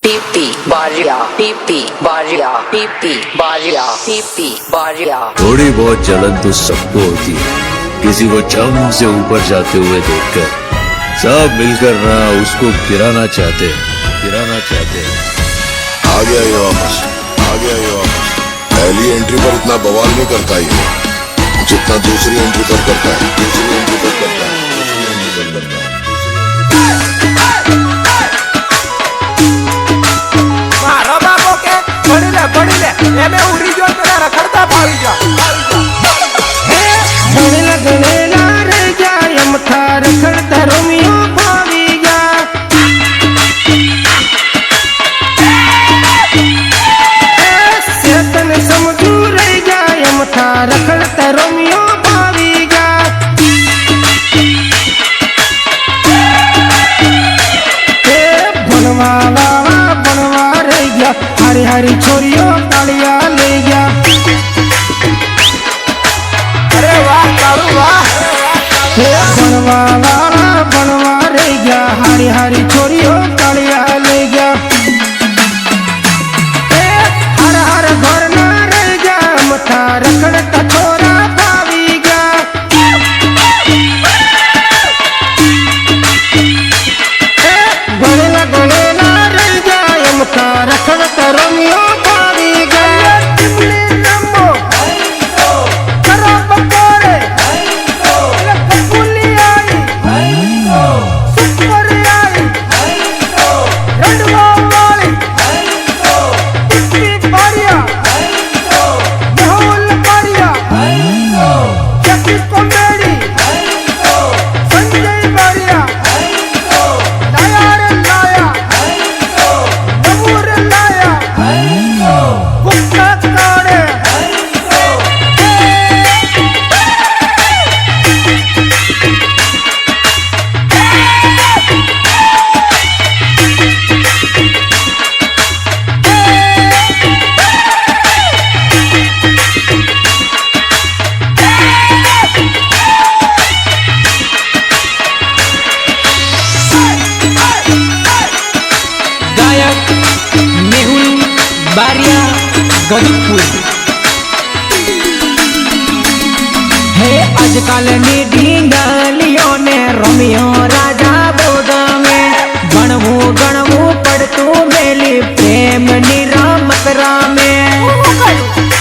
TP बारिया TP बारिया TP बारिया TP बारिया। थोड़ी बहुत जलन तो सबको होती है, किसी को चम से ऊपर जाते हुए देखकर सब मिलकर ना उसको गिराना चाहते हैं। आ गया ये वापस। पहली एंट्री पर इतना बवाल नहीं करता ये जितना दूसरी एंट्री पर करता है। मारो बाबो के पड़ी ले एमे उड़ी जो तेरा रखड़ता भाई जा बड़े लगने ना रे जा यम था रखड़ता रोमियो भावी जा सेतन समझू रे जा यम था रखड़ता रोमियो भावी जा बनवा रे जा हरी हरी छोरियों तालिया ले जा। अरे वाह कालू वाह बनवा रे गया हरी हरी छोरियों कालिया ले गया। हर हर घर ना रह गया मथा रखड़ता छोरा भावी गया। गले ना रह गया मथा रखड़ता रोमियो भावी गया। बारिया गरीबपुर है आजकल नी ढींगलियों ने रोमियो राजा बोध में गणवू पड़तू मेली प्रेम नी रामत रामे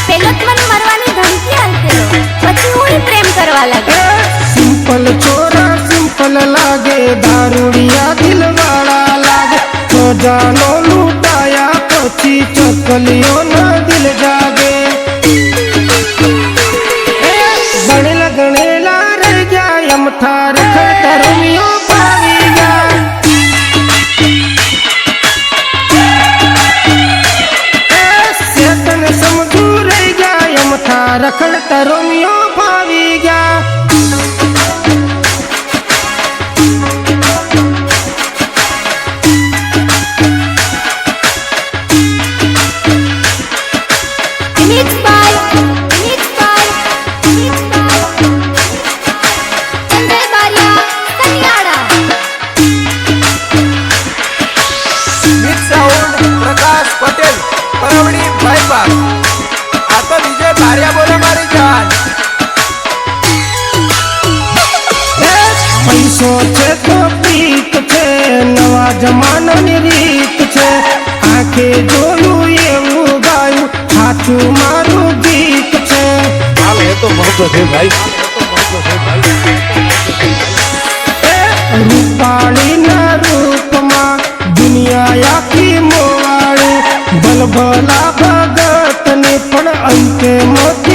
पेलत मन मरवानी धमकी आलते પછી ઓય પ્રેમ કરવા લાગે। सिंपल छोरा सिंपल लागे दारूडिया दिल वाला लागे तो जानो लूटाया पछी चकलियों ना दिल जागे। बड़े लगने ला रह गया यम था रखड़ता रोमियो भावी जा। सेतन समझू रह गया यम था रखड़ता रोमियो भावी जा। Mixed by Chandra Baria Kanyada. Mix sound Prakash Patel Parvadi bypass. आ तो विजय बारिया बोले मारी जान। पैसो छे तो पीत छे नवा जमाना ની રીત છે આંખે જોયું એવું ગાયું સાચું મારું ગીત છે। हाल है तो बहुत है भाई। રૂપાળી ના રૂપમાં દુનિયા આખી મોવાળી બલબલા ભગત ને પણ અંતે મોત